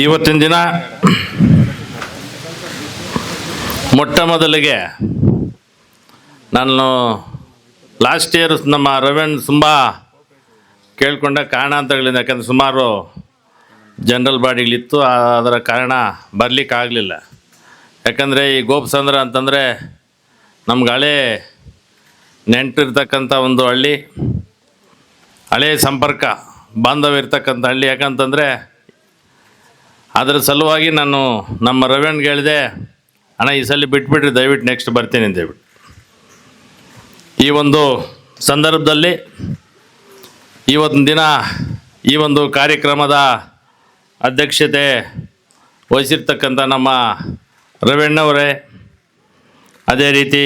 ಇವತ್ತಿನ ದಿನ ಮೊಟ್ಟ ಮೊದಲಿಗೆ ನಾನು ಲಾಸ್ಟ್ ಇಯರ್ ನಮ್ಮ ರವೀಣ್ ತುಂಬ ಕೇಳಿಕೊಂಡ ಕಾರಣಾಂತರಗಳಿಂದ, ಯಾಕಂದರೆ ಸುಮಾರು ಜನರಲ್ ಬಾಡಿಗಳಿತ್ತು, ಅದರ ಕಾರಣ ಬರಲಿಕ್ಕಾಗಲಿಲ್ಲ. ಯಾಕಂದರೆ ಈ ಗೋಪಸಂದ್ರ ಅಂತಂದರೆ ನಮ್ಗೆ ಹಳೇ ನೆಂಟಿರ್ತಕ್ಕಂಥ ಒಂದು ಹಳ್ಳಿ, ಹಳೇ ಸಂಪರ್ಕ ಬಾಂಧವ್ಯ ಇರ್ತಕ್ಕಂಥ ಹಳ್ಳಿ. ಯಾಕಂತಂದರೆ ಅದರ ಸಲುವಾಗಿ ನಾನು ನಮ್ಮ ರವೀಣ್ಗೆ ಹೇಳಿದೆ, ಅಣ್ಣ ಈ ಸಲ ಬಿಟ್ಬಿಟ್ರಿ, ದಯವಿಟ್ಟು ನೆಕ್ಸ್ಟ್ ಬರ್ತೀನಿ ಅಂತ ಹೇಳ್ಬಿಟ್ಟು. ಈ ಒಂದು ಸಂದರ್ಭದಲ್ಲಿ ಇವತ್ತಿನ ದಿನ ಈ ಒಂದು ಕಾರ್ಯಕ್ರಮದ ಅಧ್ಯಕ್ಷತೆ ವಹಿಸಿರ್ತಕ್ಕಂಥ ನಮ್ಮ ರವೀಣ್ಣವರೇ, ಅದೇ ರೀತಿ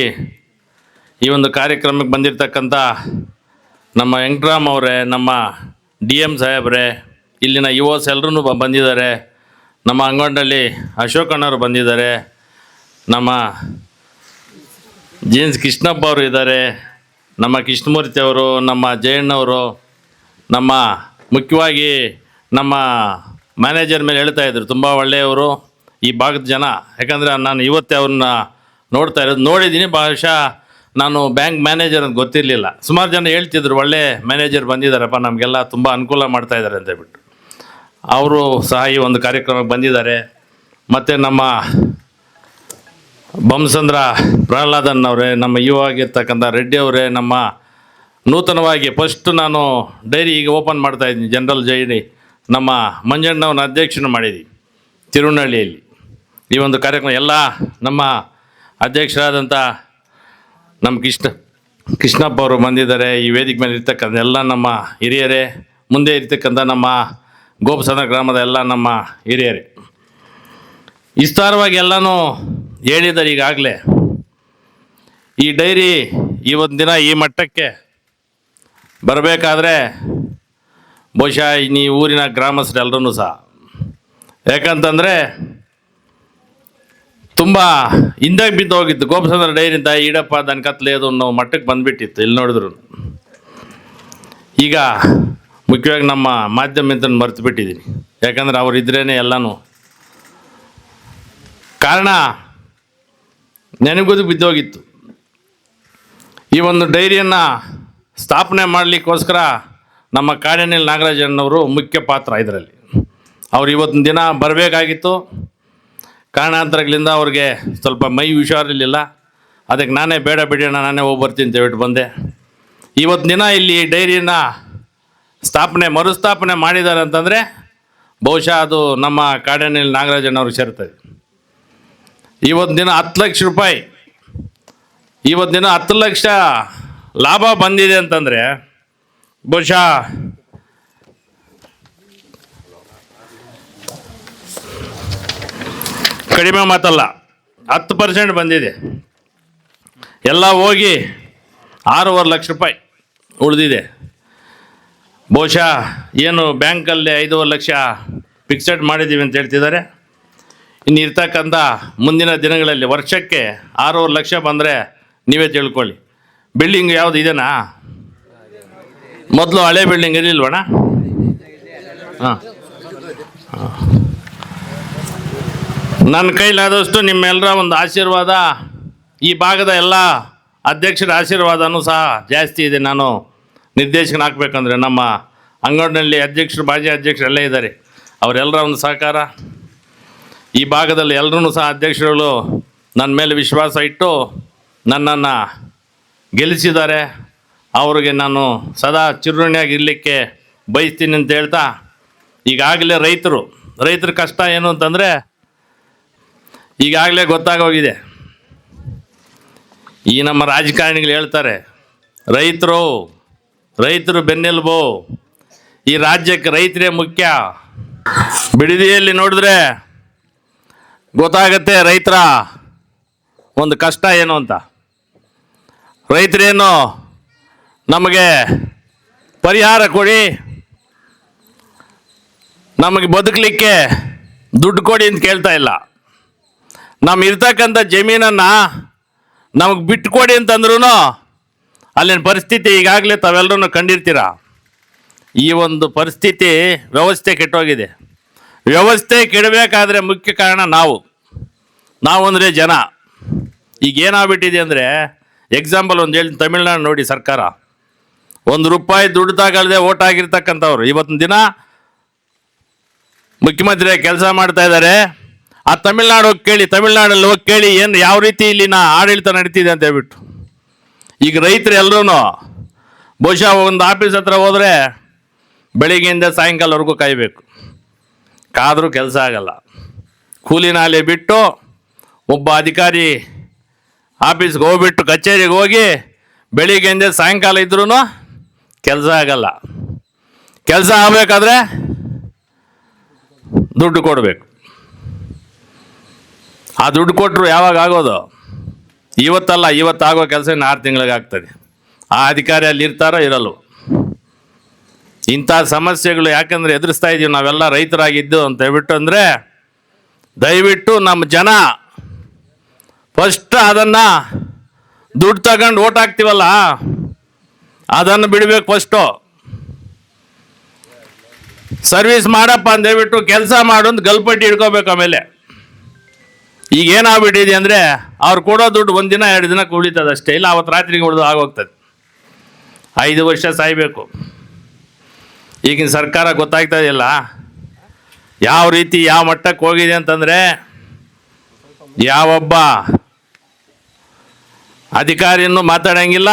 ಈ ಒಂದು ಕಾರ್ಯಕ್ರಮಕ್ಕೆ ಬಂದಿರತಕ್ಕಂಥ ನಮ್ಮ ವೆಂಕಟರಾಮ್ ಅವರೇ, ನಮ್ಮ DM ಸಾಹೇಬ್ರೆ, ಇಲ್ಲಿನ ಯುವಸ್ ಎಲ್ಲರೂ ಬಂದಿದ್ದಾರೆ, ನಮ್ಮ ಅಂಗನಹಳ್ಳಿ ಅಶೋಕಣ್ಣವರು ಬಂದಿದ್ದಾರೆ, ನಮ್ಮ ಜೀನ್ಸ್ ಕೃಷ್ಣಪ್ಪ ಅವರು ಇದ್ದಾರೆ, ನಮ್ಮ ಕೃಷ್ಣಮೂರ್ತಿ ಅವರು, ನಮ್ಮ ಜಯಣ್ಣವರು, ನಮ್ಮ ಮುಖ್ಯವಾಗಿ ನಮ್ಮ ಮ್ಯಾನೇಜರ್ ಮೇಲೆ ಹೇಳ್ತಾಯಿದ್ರು, ತುಂಬ ಒಳ್ಳೆಯವರು ಈ ಭಾಗದ ಜನ. ಯಾಕಂದರೆ ನಾನು ಇವತ್ತೇ ಅವ್ರನ್ನ ನೋಡ್ತಾ ಇರೋದು, ನೋಡಿದ್ದೀನಿ. ಬಹುಶಃ ನಾನು ಬ್ಯಾಂಕ್ ಮ್ಯಾನೇಜರ್ ಅಂತ ಗೊತ್ತಿರಲಿಲ್ಲ. ಸುಮಾರು ಜನ ಹೇಳ್ತಿದ್ರು, ಒಳ್ಳೆ ಮ್ಯಾನೇಜರ್ ಬಂದಿದ್ದಾರಪ್ಪ, ನಮಗೆಲ್ಲ ತುಂಬ ಅನುಕೂಲ ಮಾಡ್ತಾಯಿದ್ದಾರೆ ಅಂತ ಹೇಳ್ಬಿಟ್ಟು. ಅವರು ಸಹ ಈ ಒಂದು ಕಾರ್ಯಕ್ರಮಕ್ಕೆ ಬಂದಿದ್ದಾರೆ. ಮತ್ತು ನಮ್ಮ ಬೊಮ್ಮಸಂದ್ರ ಪ್ರಹ್ಲಾದನ್ ಅವರೇ, ನಮ್ಮ ಯುವ ಆಗಿರ್ತಕ್ಕಂಥ ರೆಡ್ಡಿ ಅವರೇ, ನಮ್ಮ ನೂತನವಾಗಿ ಫಸ್ಟ್ ನಾನು ಡೈರಿ ಈಗ ಓಪನ್ ಮಾಡ್ತಾಯಿದ್ದೀನಿ, ಜನರಲ್ ಡೈರಿ, ನಮ್ಮ ಮಂಜಣ್ಣವನ ಅಧ್ಯಕ್ಷನ ಮಾಡಿದ್ದೀವಿ ತಿರುವನಹಳ್ಳಿಯಲ್ಲಿ. ಈ ಒಂದು ಕಾರ್ಯಕ್ರಮ ಎಲ್ಲ ನಮ್ಮ ಅಧ್ಯಕ್ಷರಾದಂಥ ನಮ್ಮ ಕೃಷ್ಣಪ್ಪ ಅವರು ಬಂದಿದ್ದಾರೆ. ಈ ವೇದಿಕೆ ಮೇಲೆ ಇರ್ತಕ್ಕಂಥ ಎಲ್ಲ ನಮ್ಮ ಹಿರಿಯರೇ, ಮುಂದೆ ಇರ್ತಕ್ಕಂಥ ನಮ್ಮ ಗೋಪಸಂದ್ರ ಗ್ರಾಮದ ಎಲ್ಲ ನಮ್ಮ ಹಿರಿಯರೇ, ವಿಸ್ತಾರವಾಗಿ ಎಲ್ಲನೂ ಹೇಳಿದ್ದಾರೆ ಈಗಾಗಲೇ. ಈ ಡೈರಿ ಇವತ್ತು ದಿನ ಈ ಮಟ್ಟಕ್ಕೆ ಬರಬೇಕಾದ್ರೆ ಬಹುಶಃ ಈ ಊರಿನ ಗ್ರಾಮಸ್ಥರೆಲ್ಲರೂ ಸಹ, ಯಾಕಂತಂದರೆ ತುಂಬ ಹಿಂದಾಗಿ ಬಿದ್ದು ಹೋಗಿತ್ತು. ಗೋಪಸಂದ್ರ ಡೈರಿಯಿಂದ ಈಡಪ್ಪ ದನ ಕತ್ಲೇದು ಅನ್ನೋ ಮಟ್ಟಕ್ಕೆ ಬಂದುಬಿಟ್ಟಿತ್ತು ಇಲ್ಲಿ ನೋಡಿದ್ರು. ಈಗ ಮುಖ್ಯವಾಗಿ ನಮ್ಮ ಮಾಧ್ಯಮದಿಂದ ಮರೆತು ಬಿಟ್ಟಿದ್ದೀನಿ, ಯಾಕಂದರೆ ಅವ್ರು ಇದ್ರೇ ಎಲ್ಲನೂ. ಕಾರಣ ನೆನಗುದು ಬಿದ್ದೋಗಿತ್ತು. ಈ ಒಂದು ಡೈರಿಯನ್ನು ಸ್ಥಾಪನೆ ಮಾಡಲಿಕ್ಕೋಸ್ಕರ ನಮ್ಮ ಕಾಡೇನಹಳ್ಳಿ ನಾಗರಾಜಣ್ಣವರು ಮುಖ್ಯ ಪಾತ್ರ ಇದರಲ್ಲಿ. ಅವ್ರು ಇವತ್ತಿನ ದಿನ ಬರಬೇಕಾಗಿತ್ತು, ಕಾರಣಾಂತರಗಳಿಂದ ಅವ್ರಿಗೆ ಸ್ವಲ್ಪ ಮೈ ಹುಷಾರಿರಲಿಲ್ಲ. ಅದಕ್ಕೆ ನಾನೇ ಬೇಡ ಬಿಡೋಣ, ನಾನೇ ಹೋಗಿ ಬರ್ತೀನಿ ಅಂತ ಹೇಳ್ಬಿಟ್ಟು ಬಂದೆ. ಇವತ್ತಿನ ದಿನ ಇಲ್ಲಿ ಡೈರಿನ ಮರುಸ್ಥಾಪನೆ ಮಾಡಿದ್ದಾರೆ ಅಂತಂದರೆ ಬಹುಶಃ ಅದು ನಮ್ಮ ಕಾಡೇನಹಳ್ಳಿ ನಾಗರಾಜಣ್ಣವ್ರಿಗೆ ಸೇರ್ತದೆ. ಇವತ್ತಿನ ದಿನ 10 ಲಕ್ಷ ರೂಪಾಯಿ, ಇವತ್ತಿನ ದಿನ 10 ಲಕ್ಷ ಲಾಭ ಬಂದಿದೆ ಅಂತಂದರೆ ಬಹುಶಃ ಕಡಿಮೆ ಮಾತಲ್ಲ, 10% ಬಂದಿದೆ. ಎಲ್ಲ ಹೋಗಿ 6.5 ಲಕ್ಷ ರೂಪಾಯಿ ಉಳಿದಿದೆ. ಬಹುಶಃ ಏನು ಬ್ಯಾಂಕಲ್ಲಿ 5.5 ಲಕ್ಷ ಫಿಕ್ಸೆಡ್ ಮಾಡಿದ್ದೀವಿ ಅಂತ ಹೇಳ್ತಿದ್ದಾರೆ. ಇನ್ನು ಇರ್ತಕ್ಕಂಥ ಮುಂದಿನ ದಿನಗಳಲ್ಲಿ ವರ್ಷಕ್ಕೆ 6.5 ಲಕ್ಷ ಬಂದರೆ ನೀವೇ ತಿಳ್ಕೊಳ್ಳಿ. ಬಿಲ್ಡಿಂಗ್ ಯಾವುದು ಇದೆನಾ? ಮೊದಲು ಹಳೆ ಬಿಲ್ಡಿಂಗ್ ಇರಲಿಲ್ವಣ್ಣ? ಹಾಂ, ನನ್ನ ಕೈಲಾದಷ್ಟು ನಿಮ್ಮೆಲ್ಲರ ಒಂದು ಆಶೀರ್ವಾದ, ಈ ಭಾಗದ ಎಲ್ಲ ಅಧ್ಯಕ್ಷರ ಆಶೀರ್ವಾದನೂ ಸಹ ಜಾಸ್ತಿ ಇದೆ. ನಾನು ನಿರ್ದೇಶಕನ ಹಾಕಬೇಕಂದ್ರೆ ನಮ್ಮ ಅಂಗನಹಳ್ಳಿ ಅಧ್ಯಕ್ಷರು, ಮಾಜಿ ಅಧ್ಯಕ್ಷರು ಎಲ್ಲ ಇದ್ದಾರೆ, ಅವರೆಲ್ಲರ ಒಂದು ಸಹಕಾರ, ಈ ಭಾಗದಲ್ಲಿ ಎಲ್ಲರೂ ಸಹ ಅಧ್ಯಕ್ಷರುಗಳು ನನ್ನ ಮೇಲೆ ವಿಶ್ವಾಸ ಇಟ್ಟು ನನ್ನನ್ನು ಗೆಲ್ಲಿಸಿದ್ದಾರೆ. ಅವ್ರಿಗೆ ನಾನು ಸದಾ ಚಿರಋಣಿಯಾಗಿರಲಿಕ್ಕೆ ಬಯಸ್ತೀನಿ ಅಂತ ಹೇಳ್ತಾ, ಈಗಾಗಲೇ ರೈತರ ಕಷ್ಟ ಏನು ಅಂತಂದರೆ ಈಗಾಗಲೇ ಗೊತ್ತಾಗೋಗಿದೆ. ಈ ನಮ್ಮ ರಾಜಕಾರಣಿಗಳು ಹೇಳ್ತಾರೆ, ರೈತರು ಬೆನ್ನೆಲುಬು, ಈ ರಾಜ್ಯಕ್ಕೆ ರೈತರೇ ಮುಖ್ಯ. ಬಿಡದಿಯಲ್ಲಿ ನೋಡಿದ್ರೆ ಗೊತ್ತಾಗತ್ತೆ ರೈತರ ಒಂದು ಕಷ್ಟ ಏನು ಅಂತ. ರೈತರೇನು ನಮಗೆ ಪರಿಹಾರ ಕೊಡಿ, ನಮಗೆ ಬದುಕಲಿಕ್ಕೆ ದುಡ್ಡು ಕೊಡಿ ಅಂತ ಕೇಳ್ತಾ ಇಲ್ಲ. ನಮ್ಮ ಇರ್ತಕ್ಕಂಥ ಜಮೀನನ್ನು ನಮಗೆ ಬಿಟ್ಟು ಕೊಡಿ ಅಂತಂದ್ರೂ ಅಲ್ಲಿನ ಪರಿಸ್ಥಿತಿ ಈಗಾಗಲೇ ತಾವೆಲ್ಲರೂ ಕಂಡಿರ್ತೀರ. ಈ ಒಂದು ಪರಿಸ್ಥಿತಿ ವ್ಯವಸ್ಥೆ ಕೆಟ್ಟೋಗಿದೆ. ವ್ಯವಸ್ಥೆ ಕೆಡಬೇಕಾದ್ರೆ ಮುಖ್ಯ ಕಾರಣ ನಾವು ಅಂದರೆ ಜನ. ಈಗ ಏನಾಗ್ಬಿಟ್ಟಿದೆ ಅಂದರೆ, ಎಕ್ಸಾಂಪಲ್ ಒಂದು ಹೇಳಿ, ತಮಿಳ್ನಾಡು ನೋಡಿ, ಸರ್ಕಾರ ₹1 ದುಡ್ಡು ತಗೊಳ್ಳದೆ ಓಟ್ ಆಗಿರ್ತಕ್ಕಂಥವ್ರು ಇವತ್ತಿನ ದಿನ ಮುಖ್ಯಮಂತ್ರಿ ಕೆಲಸ ಮಾಡ್ತಾ ಇದ್ದಾರೆ. ಆ ತಮಿಳ್ನಾಡಲ್ಲಿ ಹೋಗಿ ಕೇಳಿ ಏನು ಯಾವ ರೀತಿ ಇಲ್ಲಿನ ಆಡಳಿತ ನಡೀತಿದೆ ಅಂತ ಹೇಳ್ಬಿಟ್ಟು. ಈಗ ರೈತರು ಎಲ್ಲರೂ ಬಹುಶಃ ಒಂದು ಆಫೀಸ್ ಹತ್ರ ಹೋದರೆ ಬೆಳಿಗ್ಗೆಯಿಂದ ಸಾಯಂಕಾಲವರೆಗೂ ಕಾಯಬೇಕು, ಕಾದರೂ ಕೆಲಸ ಆಗಲ್ಲ. ಕೂಲಿ ನಾಲೆ ಬಿಟ್ಟು ಒಬ್ಬ ಅಧಿಕಾರಿ ಆಫೀಸ್ಗೆ ಹೋಗ್ಬಿಟ್ಟು ಕಚೇರಿಗೆ ಹೋಗಿ ಬೆಳಿಗ್ಗೆಯಿಂದ ಸಾಯಂಕಾಲ ಇದ್ರೂ ಕೆಲಸ ಆಗಲ್ಲ. ಕೆಲಸ ಆಗಬೇಕಾದ್ರೆ ದುಡ್ಡು ಕೊಡಬೇಕು. ಆ ದುಡ್ಡು ಕೊಟ್ಟರು ಯಾವಾಗ ಆಗೋದು? ಇವತ್ತಲ್ಲ, ಇವತ್ತಾಗೋ ಕೆಲಸ ಇನ್ನು 6 ತಿಂಗಳಿಗೆ ಆಗ್ತದೆ. ಆ ಅಧಿಕಾರಿ ಅಲ್ಲಿ ಇರ್ತಾರೋ ಇರಲ್ವೋ? ಇಂಥ ಸಮಸ್ಯೆಗಳು ಯಾಕಂದರೆ ಎದುರಿಸ್ತಾ ಇದ್ದೀವಿ ನಾವೆಲ್ಲ ರೈತರಾಗಿದ್ದು ಅಂತ ಹೇಳ್ಬಿಟ್ಟು. ಅಂದರೆ ದಯವಿಟ್ಟು ನಮ್ಮ ಜನ ಫಸ್ಟ್ ಅದನ್ನು ದುಡ್ಡು ತಗೊಂಡು ಓಟ್ ಹಾಕ್ತೀವಲ್ಲ, ಅದನ್ನು ಬಿಡಬೇಕು. ಫಸ್ಟು ಸರ್ವಿಸ್ ಮಾಡಪ್ಪ ಅಂತ ಹೇಳ್ಬಿಟ್ಟು ಕೆಲಸ ಮಾಡೋದು ಗಲ್ಪಟ್ಟಿ ಹಿಡ್ಕೋಬೇಕು. ಆಮೇಲೆ ಈಗ ಏನಾಗ್ಬಿಟ್ಟಿದೆ ಅಂದರೆ, ಅವ್ರು ಕೊಡೋ ದುಡ್ಡು 1 ದಿನ 2 ದಿನ ಉಳಿತದೆ ಅಷ್ಟೇ, ಇಲ್ಲ ಅವತ್ತು ರಾತ್ರಿಗೆ ಉಳಿದು ಆಗೋಗ್ತದೆ. 5 ವರ್ಷ ಸಾಯಬೇಕು. ಈಗಿನ ಸರ್ಕಾರ ಗೊತ್ತಾಗ್ತಾ ಇದೆಯಲ್ಲ ಯಾವ ರೀತಿ ಯಾವ ಮಟ್ಟಕ್ಕೆ ಹೋಗಿದೆ ಅಂತಂದರೆ, ಯಾವೊಬ್ಬ ಅಧಿಕಾರಿಯನ್ನು ಮಾತಾಡೋಂಗಿಲ್ಲ,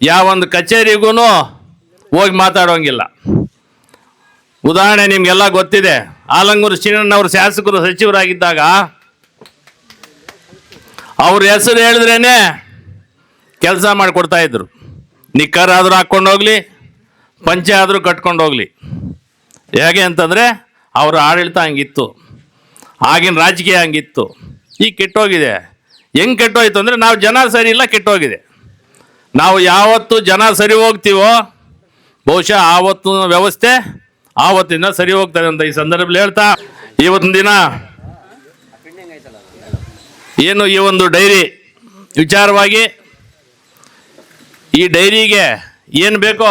ಯಾವೊಂದು ಕಚೇರಿಗೂ ಹೋಗಿ ಮಾತಾಡೋಂಗಿಲ್ಲ. ಉದಾಹರಣೆ ನಿಮಗೆಲ್ಲ ಗೊತ್ತಿದೆ, ಆಲಂಗೂರು ಶ್ರೀನಣ್ಣವರು ಶಾಸಕರು ಸಚಿವರಾಗಿದ್ದಾಗ ಅವ್ರ ಹೆಸರು ಹೇಳಿದ್ರೇ ಕೆಲಸ ಮಾಡಿಕೊಡ್ತಾಯಿದ್ರು. ನಿಕ್ಕರ್ ಆದರೂ ಹಾಕ್ಕೊಂಡು ಹೋಗಲಿ, ಪಂಚೆ ಆದರೂ ಕಟ್ಕೊಂಡು ಹೋಗಲಿ. ಹೇಗೆ ಅಂತಂದರೆ ಅವರ ಆಡಳಿತ ಹಂಗಿತ್ತು, ಆಗಿನ ರಾಜಕೀಯ ಹಂಗಿತ್ತು. ಈಗ ಕೆಟ್ಟೋಗಿದೆ. ಹೆಂಗೆ ಕೆಟ್ಟೋಯ್ತು ಅಂದರೆ, ನಾವು ಜನ ಸರಿ ಇಲ್ಲ, ಕೆಟ್ಟೋಗಿದೆ. ನಾವು ಯಾವತ್ತು ಜನ ಸರಿ ಹೋಗ್ತೀವೋ ಬಹುಶಃ ಆವತ್ತು ವ್ಯವಸ್ಥೆ ಆವತ್ತಿಂದ ಸರಿ ಹೋಗ್ತದೆ ಅಂತ ಈ ಸಂದರ್ಭದಲ್ಲಿ ಹೇಳ್ತಾ, ಇವತ್ತಿನ ದಿನ ಏನು ಈ ಒಂದು ಡೈರಿ ವಿಚಾರವಾಗಿ, ಈ ಡೈರಿಗೆ ಏನು ಬೇಕೋ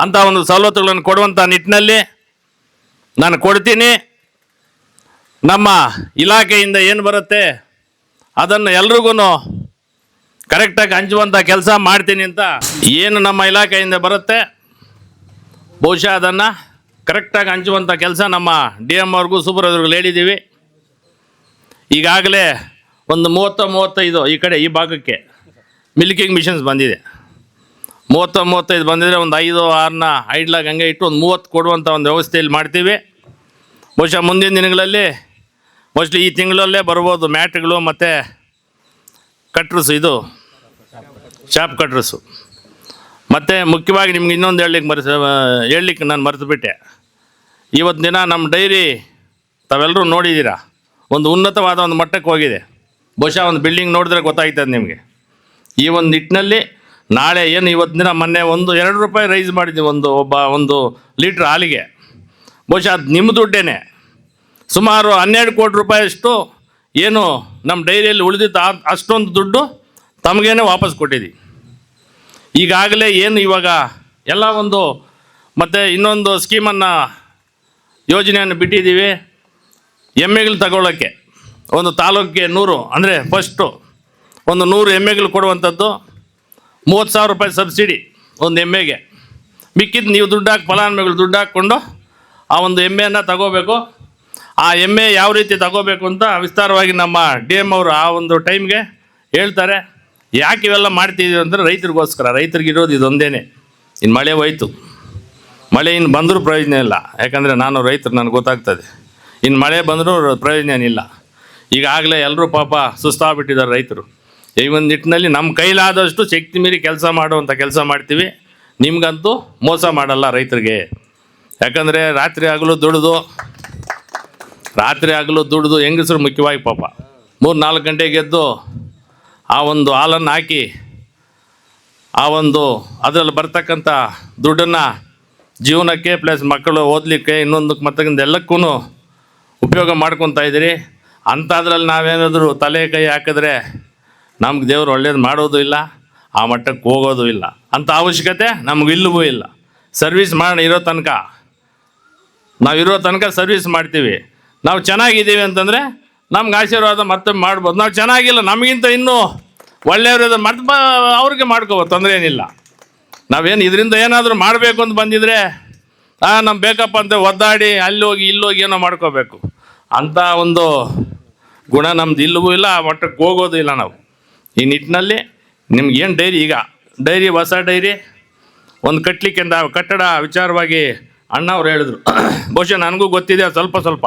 ಅಂತ ಒಂದು ಸವಲತ್ತುಗಳನ್ನು ಕೊಡುವಂಥ ನಿಟ್ಟಿನಲ್ಲಿ ನಾನು ಕೊಡ್ತೀನಿ. ನಮ್ಮ ಇಲಾಖೆಯಿಂದ ಏನು ಬರುತ್ತೆ ಅದನ್ನು ಎಲ್ರಿಗೂ ಕರೆಕ್ಟಾಗಿ ಹಂಚುವಂಥ ಕೆಲಸ ಮಾಡ್ತೀನಿ ಅಂತ ಏನು ನಮ್ಮ ಇಲಾಖೆಯಿಂದ ಬರುತ್ತೆ ಬಹುಶಃ ಅದನ್ನು ಕರೆಕ್ಟಾಗಿ ಹಂಚುವಂಥ ಕೆಲಸ ನಮ್ಮ DM ಅವ್ರಿಗೂ ಸೂಪರ್ವೈಸರ್ಗೂ ಹೇಳಿದ್ದೀವಿ. ಈಗಾಗಲೇ ಒಂದು 30-35 ಈ ಕಡೆ ಈ ಭಾಗಕ್ಕೆ ಮಿಲ್ಕಿಂಗ್ ಮಿಷನ್ಸ್ ಬಂದಿದೆ. 30-35 ಬಂದಿದ್ರೆ ಒಂದು 5-6 ಐಡ್ಲಾಗಿ ಹಂಗೆ ಇಟ್ಟು ಒಂದು 30 ಕೊಡುವಂಥ ಒಂದು ವ್ಯವಸ್ಥೆಯಲ್ಲಿ ಮಾಡ್ತೀವಿ. ಬಹುಶಃ ಮುಂದಿನ ದಿನಗಳಲ್ಲಿ ಮೋಸ್ಟ್ಲಿ ಈ ತಿಂಗಳಲ್ಲೇ ಬರ್ಬೋದು ಮ್ಯಾಟ್ಗಳು ಮತ್ತು ಕಟ್ರಸು, ಇದು ಶಾಪ್ ಕಟ್ರಸು. ಮತ್ತು ಮುಖ್ಯವಾಗಿ ನಿಮ್ಗೆ ಇನ್ನೊಂದು ಹೇಳಲಿಕ್ಕೆ ನಾನು ಮರೆತುಬಿಟ್ಟೆ. ಇವತ್ತು ದಿನ ನಮ್ಮ ಡೈರಿ ತಾವೆಲ್ಲರೂ ನೋಡಿದ್ದೀರಾ, ಒಂದು ಉನ್ನತವಾದ ಒಂದು ಮಟ್ಟಕ್ಕೆ ಹೋಗಿದೆ. ಬಹುಶಃ ಒಂದು ಬಿಲ್ಡಿಂಗ್ ನೋಡಿದ್ರೆ ಗೊತ್ತಾಗ್ತದೆ ನಿಮಗೆ. ಈ ಒಂದು ನಿಟ್ಟಿನಲ್ಲಿ ನಾಳೆ ಏನು ಇವತ್ತು ದಿನ ಮೊನ್ನೆ ₹2 ರೈಸ್ ಮಾಡಿದ್ವಿ ಒಂದು ಲೀಟ್ರ್ ಹಾಲಿಗೆ. ಬಹುಶಃ ಅದು ನಿಮ್ಮ ದುಡ್ಡೇ. ಸುಮಾರು 12 ಕೋಟಿ ರೂಪಾಯಿಯಷ್ಟು ಏನು ನಮ್ಮ ಡೈರಿಯಲ್ಲಿ ಉಳಿದಿತ್ತು ಅಷ್ಟೊಂದು ದುಡ್ಡು ತಮಗೇನೆ ವಾಪಸ್ ಕೊಟ್ಟಿದ್ದೀವಿ. ಈಗಾಗಲೇ ಏನು ಇವಾಗ ಎಲ್ಲ ಒಂದು ಮತ್ತು ಇನ್ನೊಂದು ಸ್ಕೀಮನ್ನು ಯೋಜನೆಯನ್ನು ಬಿಟ್ಟಿದ್ದೀವಿ. ಎಮ್ಮೆಗಳು ತಗೊಳ್ಳೋಕ್ಕೆ ಒಂದು ತಾಲೂಕಿಗೆ 100 ಅಂದರೆ ಫಸ್ಟು ಒಂದು 100 ಎಮ್ಮೆಗಳು ಕೊಡುವಂಥದ್ದು. ₹30,000 ಸಬ್ಸಿಡಿ ಒಂದು ಎಮ್ಮೆಗೆ. ಮಿಕ್ಕಿದ್ದು ನೀವು ದುಡ್ಡು ಹಾಕಿ, ಫಲಾನುಭವಿಗಳು ದುಡ್ಡು ಹಾಕ್ಕೊಂಡು ಆ ಒಂದು ಎಮ್ಮೆಯನ್ನು ತಗೋಬೇಕು. ಆ ಎಮ್ಮೆ ಯಾವ ರೀತಿ ತಗೋಬೇಕು ಅಂತ ವಿಸ್ತಾರವಾಗಿ ನಮ್ಮ DM ಅವರು ಆ ಒಂದು ಟೈಮ್ಗೆ ಹೇಳ್ತಾರೆ. ಯಾಕೆ ಇವೆಲ್ಲ ಮಾಡ್ತಿದ್ದೀವಿ ಅಂದರೆ ರೈತರಿಗೋಸ್ಕರ. ರೈತರಿಗಿರೋದು ಇದೊಂದೇ. ಇನ್ನು ಮಳೆ ಹೋಯ್ತು, ಮಳೆ ಇನ್ನು ಬಂದರೂ ಪ್ರಯೋಜನ ಇಲ್ಲ. ಯಾಕಂದರೆ ನಾನು ರೈತರು, ನನಗೆ ಗೊತ್ತಾಗ್ತದೆ. ಇನ್ನು ಮಳೆ ಬಂದರೂ ಪ್ರಯೋಜನ ಏನಿಲ್ಲ. ಈಗಾಗಲೇ ಎಲ್ಲರೂ ಪಾಪ ಸುಸ್ತಾಗ್ಬಿಟ್ಟಿದ್ದಾರೆ ರೈತರು. ಈ ಒಂದು ನಿಟ್ಟಿನಲ್ಲಿ ನಮ್ಮ ಕೈಲಾದಷ್ಟು ಶಕ್ತಿ ಮೀರಿ ಕೆಲಸ ಮಾಡುವಂಥ ಕೆಲಸ ಮಾಡ್ತೀವಿ. ನಿಮಗಂತೂ ಮೋಸ ಮಾಡಲ್ಲ ರೈತರಿಗೆ. ಯಾಕಂದರೆ ರಾತ್ರಿ ಹಗಲು ದುಡಿದು ಹೆಂಗಸರು ಮುಖ್ಯವಾಗಿ ಪಾಪ 3-4 ಗಂಟೆಗೆ ಎದ್ದು ಆ ಒಂದು ಹಾಲನ್ನು ಹಾಕಿ ಆ ಒಂದು ಅದರಲ್ಲಿ ಬರ್ತಕ್ಕಂಥ ದುಡ್ಡನ್ನು ಜೀವನಕ್ಕೆ ಪ್ಲಸ್ ಮಕ್ಕಳು ಓದಲಿಕ್ಕೆ ಇನ್ನೊಂದಕ್ಕೆ ಮತ್ತೊಂದು ಎಲ್ಲಕ್ಕೂ ಉಪಯೋಗ ಮಾಡ್ಕೊತಾ ಇದ್ದೀರಿ. ಅಂಥದ್ರಲ್ಲಿ ನಾವೇನಾದರೂ ತಲೆ ಕೈ ಹಾಕಿದ್ರೆ ನಮ್ಗೆ ದೇವರು ಒಳ್ಳೇದು ಮಾಡೋದು ಇಲ್ಲ, ಆ ಮಟ್ಟಕ್ಕೆ ಹೋಗೋದು ಇಲ್ಲ. ಅಂಥ ಅವಶ್ಯಕತೆ ನಮಗಿಲ್ಲವೂ ಇಲ್ಲ. ಸರ್ವಿಸ್ ಮಾಡಿ ಇರೋ ತನಕ ನಾವಿರೋ ತನಕ ಸರ್ವಿಸ್ ಮಾಡ್ತೀವಿ. ನಾವು ಚೆನ್ನಾಗಿದ್ದೀವಿ ಅಂತಂದರೆ ನಮ್ಗೆ ಆಶೀರ್ವಾದ ಮತ್ತೆ ಮಾಡ್ಬೋದು. ನಾವು ಚೆನ್ನಾಗಿಲ್ಲ, ನಮಗಿಂತ ಇನ್ನೂ ಒಳ್ಳೆಯವ್ರದ ಮತ್ತೆ ಅವ್ರಿಗೆ ಮಾಡ್ಕೋಬೋದು, ತೊಂದರೆ ಏನಿಲ್ಲ. ನಾವೇನು ಇದರಿಂದ ಏನಾದರೂ ಮಾಡಬೇಕು ಅಂತ ಬಂದಿದ್ರೆ ನಮ್ಗೆ ಬೇಕಪ್ಪ ಅಂತ ಒದ್ದಾಡಿ ಅಲ್ಲೋಗಿ ಇಲ್ಲೋಗಿ ಏನೋ ಮಾಡ್ಕೋಬೇಕು ಅಂಥ ಒಂದು ಗುಣ ನಮ್ದು ಇಲ್ಲವೂ ಇಲ್ಲ, ಆ ಮಟ್ಟಕ್ಕೆ ಹೋಗೋದು ಇಲ್ಲ ನಾವು. ಈ ನಿಟ್ಟಿನಲ್ಲಿ ನಿಮ್ಗೇನು ಡೈರಿ, ಈಗ ಡೈರಿ ಹೊಸ ಡೈರಿ ಒಂದು ಕಟ್ಟಲಿಕ್ಕೆ ಅಂತ ಕಟ್ಟಡ ವಿಚಾರವಾಗಿ ಅಣ್ಣವ್ರು ಹೇಳಿದ್ರು. ಬಹುಶಃ ನನಗೂ ಗೊತ್ತಿದೆ ಸ್ವಲ್ಪ ಸ್ವಲ್ಪ.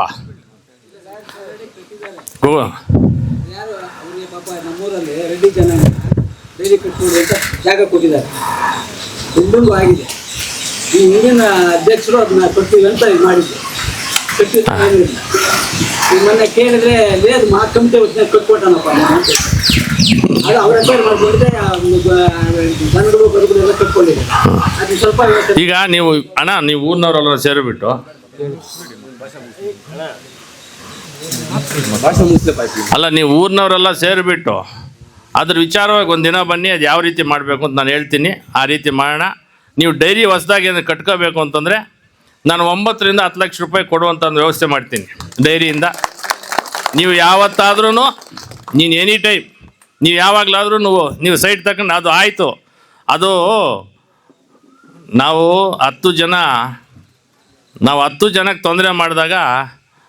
ನಮ್ಮೂರಲ್ಲಿ ರೆಡ್ಡಿ ಜನ ಡೈರಿ ಕಟ್ಕೊಂಡು ಅಂತ ಜಾಗ ಕೊಟ್ಟಿದ್ದಾರೆ, ತುಂಬಾ ಆಗಿದೆ. ಈ ಹಿಂದಿನ ಅಧ್ಯಕ್ಷರು ಅದನ್ನ ಕೊಡ್ತೀವಿ ಅಂತ ಇದು ಮಾಡಿದ್ರು, ಕಟ್ಟಿಲ್ಲ. ಈ ಮೊನ್ನೆ ಕೇಳಿದ್ರೆ లేదు మా ಕಮಿಟಿ వచ్చిನ ಕಟ್ಕೊಟ್ಟಾನಪ್ಪ ಅದು ಅವ್ರ ರಿಪೇರ್ ಮಾಡ್ಕೊಂಡಿದ್ರೆ ಜನಗಳು ಬದುಕಲು ಎಲ್ಲ ಕಟ್ಕೊಂಡಿದೆ. ಅದು ಸ್ವಲ್ಪ ಈಗ ನೀವು ಅಣ್ಣ ನೀವು ಊರಿನವರೆಲ್ಲ ಸೇರಿಬಿಟ್ಟು ಅಲ್ಲ ನೀವು ಊರಿನವರೆಲ್ಲ ಸೇರಿಬಿಟ್ಟು ಅದ್ರ ವಿಚಾರವಾಗಿ ಒಂದು ದಿನ ಬನ್ನಿ, ಅದು ಯಾವ ರೀತಿ ಮಾಡಬೇಕು ಅಂತ ನಾನು ಹೇಳ್ತೀನಿ, ಆ ರೀತಿ ಮಾಡೋಣ. ನೀವು ಡೈರಿ ಹೊಸದಾಗಿ ಏನು ಕಟ್ಕೋಬೇಕು ಅಂತಂದರೆ ನಾನು 9 ರಿಂದ 10 ಲಕ್ಷ ರೂಪಾಯಿ ಕೊಡುವಂಥ ಒಂದು ವ್ಯವಸ್ಥೆ ಮಾಡ್ತೀನಿ ಡೈರಿಯಿಂದ. ನೀವು ಯಾವತ್ತಾದ್ರೂ ನೀನು ಎನಿ ಟೈಮ್ ನೀವು ಯಾವಾಗಲಾದ್ರೂ ನೀವು ಸೈಟ್ ತಗೊಂಡು ಅದು ಆಯಿತು. ಅದು ನಾವು 10 ಜನಕ್ಕೆ ತೊಂದರೆ ಮಾಡಿದಾಗ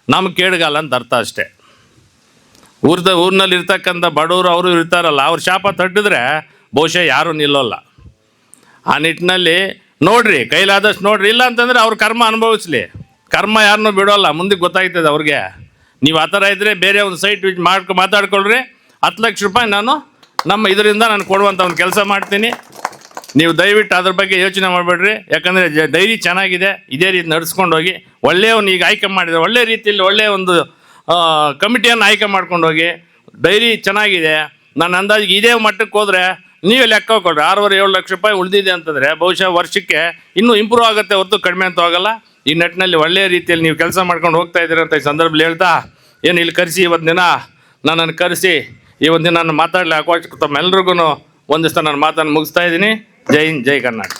ನಮ್ಗೆ ಕೇಳಗಲ್ಲ ಅಂತ ಅರ್ಥ ಅಷ್ಟೇ. ಊರಿನಲ್ಲಿ ಇರ್ತಕ್ಕಂಥ ಬಡವರು ಅವರು ಇರ್ತಾರಲ್ಲ, ಅವ್ರ ಶಾಪ ತಟ್ಟಿದ್ರೆ ಬಹುಶಃ ಯಾರೂ ನಿಲ್ಲೋಲ್ಲ. ಆ ನಿಟ್ಟಿನಲ್ಲಿ ನೋಡಿರಿ, ಕೈಲಾದಷ್ಟು ನೋಡಿರಿ. ಇಲ್ಲ ಅಂತಂದರೆ ಅವ್ರ ಕರ್ಮ ಅನುಭವಿಸ್ಲಿ, ಕರ್ಮ ಯಾರನ್ನೂ ಬಿಡೋಲ್ಲ, ಮುಂದಕ್ಕೆ ಗೊತ್ತಾಗ್ತದೆ ಅವ್ರಿಗೆ. ನೀವು ಆ ಥರ ಇದ್ದರೆ ಬೇರೆ ಒಂದು ಸೈಟ್ ಮಾತಾಡ್ಕೊಳ್ರಿ. 10 ಲಕ್ಷ ರೂಪಾಯಿ ನಾನು ನಮ್ಮ ಇದರಿಂದ ನಾನು ಕೊಡುವಂಥ ಒಂದು ಕೆಲಸ ಮಾಡ್ತೀನಿ. ನೀವು ದಯವಿಟ್ಟು ಅದ್ರ ಬಗ್ಗೆ ಯೋಚನೆ ಮಾಡಬೇಡ್ರಿ. ಯಾಕಂದರೆ ಡೈರಿ ಚೆನ್ನಾಗಿದೆ, ಇದೇ ರೀತಿ ನಡೆಸ್ಕೊಂಡು ಹೋಗಿ. ಒಳ್ಳೆಯವನು ಈಗ ಆಯ್ಕೆ ಮಾಡಿದರೆ ಒಳ್ಳೆ ರೀತಿಯಲ್ಲಿ ಒಳ್ಳೆಯ ಒಂದು ಕಮಿಟಿಯನ್ನು ಆಯ್ಕೆ ಮಾಡ್ಕೊಂಡು ಹೋಗಿ. ಡೈರಿ ಚೆನ್ನಾಗಿದೆ, ನನ್ನ ಅಂದಾಜಿಗೆ ಇದೇ ಮಟ್ಟಕ್ಕೆ ಹೋದರೆ ನೀವೇ ಲೆಕ್ಕ ಕೊಡ್ರಿ 6-7 ಲಕ್ಷ ರೂಪಾಯಿ ಉಳಿದಿದೆ ಅಂತಂದರೆ ಬಹುಶಃ ವರ್ಷಕ್ಕೆ ಇನ್ನೂ ಇಂಪ್ರೂವ್ ಆಗುತ್ತೆ ಹೊರತು ಕಡಿಮೆ ಅಂತ ಹೋಗಲ್ಲ. ಈ ನಿಟ್ಟಿನಲ್ಲಿ ಒಳ್ಳೆಯ ರೀತಿಯಲ್ಲಿ ನೀವು ಕೆಲಸ ಮಾಡ್ಕೊಂಡು ಹೋಗ್ತಾ ಇದ್ದೀರ ಅಂತ ಈ ಸಂದರ್ಭದಲ್ಲಿ ಹೇಳ್ತಾ, ಏನು ಇಲ್ಲಿ ಕರೆಸಿ ಇವತ್ತು ದಿನ ನನ್ನನ್ನು ಕರೆಸಿ ಈ ಒಂದು ದಿನ ನಾನು ಮಾತಾಡಲಿ ಅವಕಾಶ ತಮ್ಮೆಲ್ರಿಗೂ ಒಂದಿಷ್ಟು ನಾನು ಮಾತನ್ನು ಮುಗಿಸ್ತಾ ಇದ್ದೀನಿ. ಜೈ ಹಿಂದ್, ಜೈ ಕರ್ನಾಟಕ.